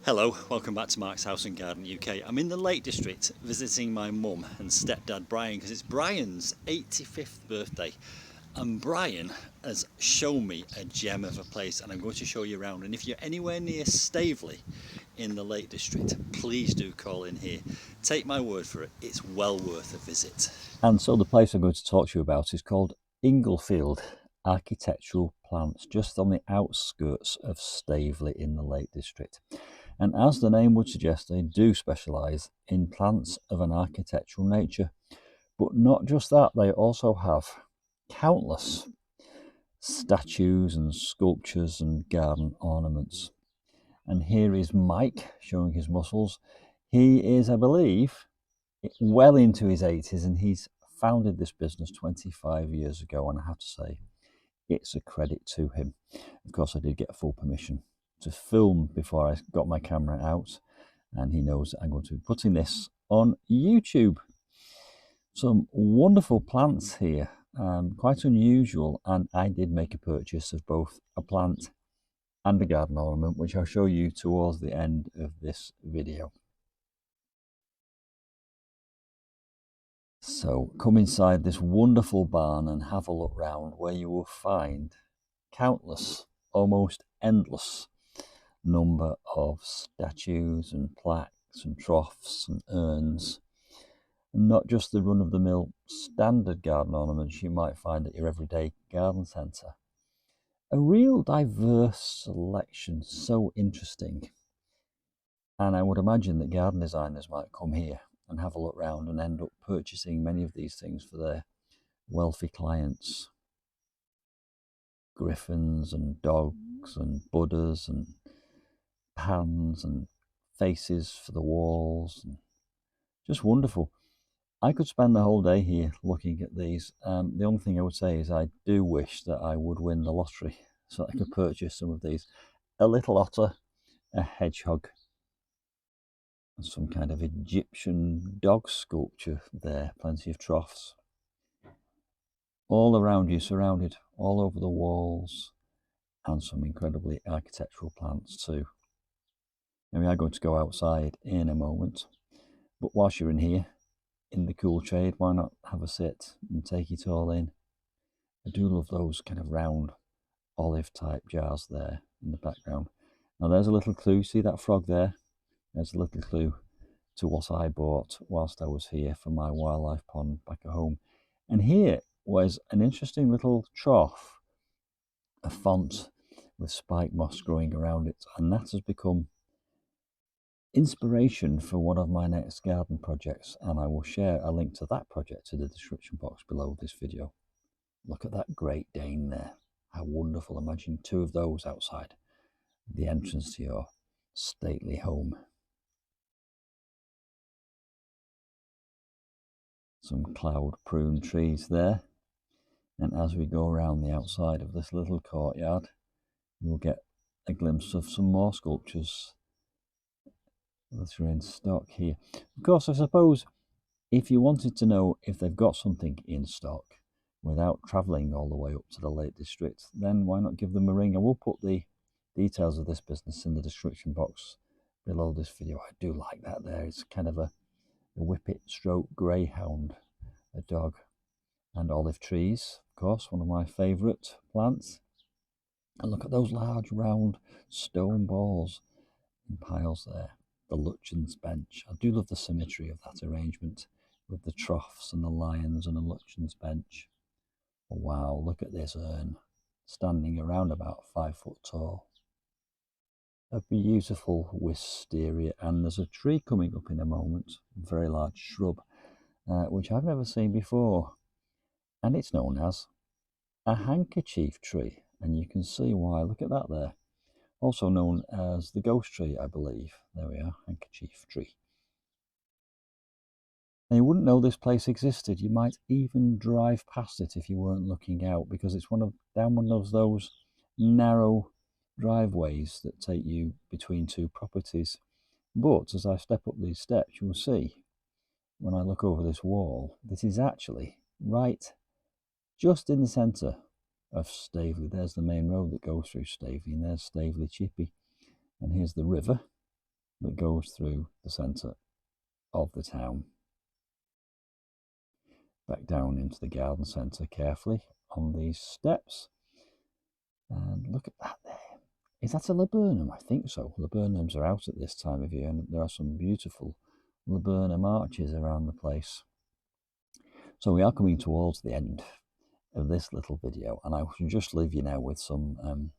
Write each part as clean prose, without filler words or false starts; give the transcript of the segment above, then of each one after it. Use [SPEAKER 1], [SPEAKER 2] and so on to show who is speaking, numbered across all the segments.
[SPEAKER 1] Hello, welcome back to Mark's House and Garden UK. I'm in the Lake District visiting my mum and stepdad Brian because it's Brian's 85th birthday. And Brian has shown me a gem of a place and I'm going to show you around. And if you're anywhere near Stavely in the Lake District, please do call in here. Take my word for it, it's well worth a visit. And so the place I'm going to talk to you about is called Inglefield Architectural Plants, just on the outskirts of Stavely in the Lake District. And as the name would suggest, they do specialise in plants of an architectural nature. But not just that, they also have countless statues and sculptures and garden ornaments. And here is Mike showing his muscles. He is, I believe, well into his 80s, and he's founded this business 25 years ago. And I have to say, it's a credit to him. Of course, I did get full permission to film before I got my camera out, and he knows that I'm going to be putting this on YouTube. Some wonderful plants here, quite unusual, and I did make a purchase of both a plant and a garden ornament, which I'll show you towards the end of this video. So come inside this wonderful barn and have a look round, where you will find countless, almost endless number of statues and plaques and troughs and urns, and not just the run-of-the-mill standard garden ornaments you might find at your everyday garden centre. A real diverse selection, so interesting. And I would imagine that garden designers might come here and have a look round and end up purchasing many of these things for their wealthy clients. Griffins and dogs and Buddhas and pans and faces for the walls, and just wonderful. I could spend the whole day here looking at these. The only thing I would say is I do wish that I would win the lottery so I could purchase some of these. A little otter, a hedgehog, and some kind of Egyptian dog sculpture there, plenty of troughs. All around you, surrounded all over the walls, and some incredibly architectural plants too. Now we are going to go outside in a moment, but whilst you're in here, in the cool shade, why not have a sit and take it all in? I do love those kind of round olive type jars there in the background. Now there's a little clue, see that frog there? There's a little clue to what I bought whilst I was here for my wildlife pond back at home. And here was an interesting little trough, a font with spike moss growing around it, and that has become inspiration for one of my next garden projects, and I will share a link to that project in the description box below this video. Look at that Great Dane there, how wonderful. Imagine two of those outside the entrance to your stately home. Some cloud prune trees there, and as we go around the outside of this little courtyard, you'll get a glimpse of some more sculptures that are in stock here. Of course, I suppose if you wanted to know if they've got something in stock without travelling all the way up to the Lake District, then why not give them a ring? I will put the details of this business in the description box below this video. I do like that there. It's kind of a whippet stroke greyhound, a dog, and olive trees, of course, one of my favourite plants. And look at those large round stone balls in piles there. The Lutyens bench. I do love the symmetry of that arrangement with the troughs and the lions and a Lutyens bench. Oh, wow, look at this urn, standing around about 5 foot tall. A beautiful wisteria, and there's a tree coming up in a moment, a very large shrub, which I've never seen before, and it's known as a handkerchief tree, and you can see why. Look at that there. Also known as the ghost tree, I believe. There we are, handkerchief tree. Now, you wouldn't know this place existed. You might even drive past it if you weren't looking out, because it's down one of those narrow driveways that take you between two properties. But as I step up these steps, you'll see, when I look over this wall, this is actually right just in the centre of Stavely. There's the main road that goes through Stavely, and there's Stavely Chippy, and here's the river, that goes through the centre of the town. Back down into the garden centre carefully on these steps. And look at that there. Is that a laburnum? I think so. Laburnums are out at this time of year, and there are some beautiful laburnum arches around the place. So we are coming towards the end of this little video, and I should just leave you now with some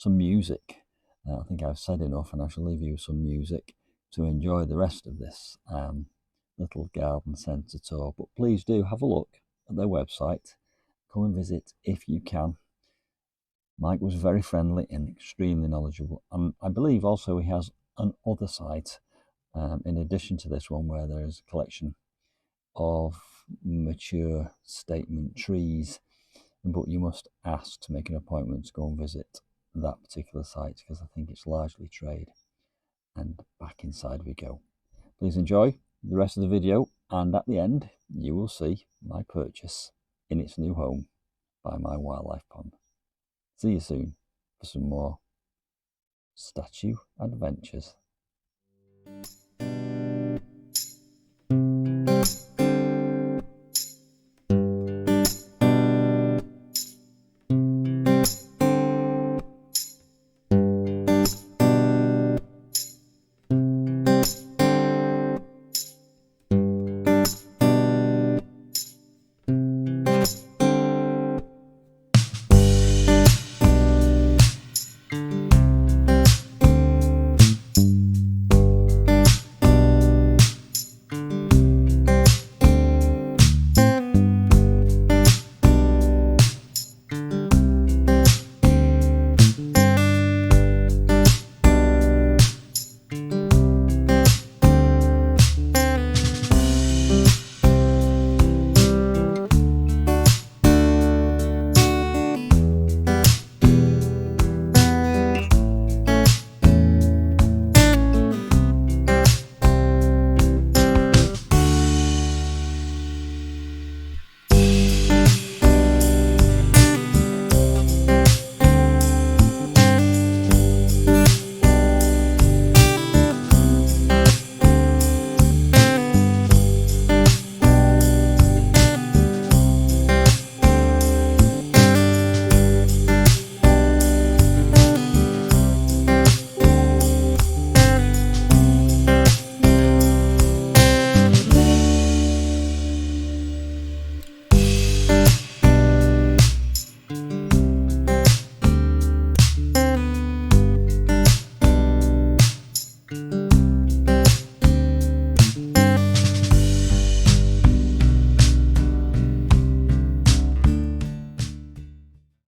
[SPEAKER 1] music. I think I've said enough, and I shall leave you some music to enjoy the rest of this little garden centre tour. But please do have a look at their website. Come and visit if you can. Mike was very friendly and extremely knowledgeable, and I believe also he has another site in addition to this one, where there is a collection of mature statement trees, but you must ask to make an appointment to go and visit that particular site, because I think it's largely trade. And back inside we go. Please enjoy the rest of the video, and at the end you will see my purchase in its new home by my wildlife pond. See you soon for some more statue adventures.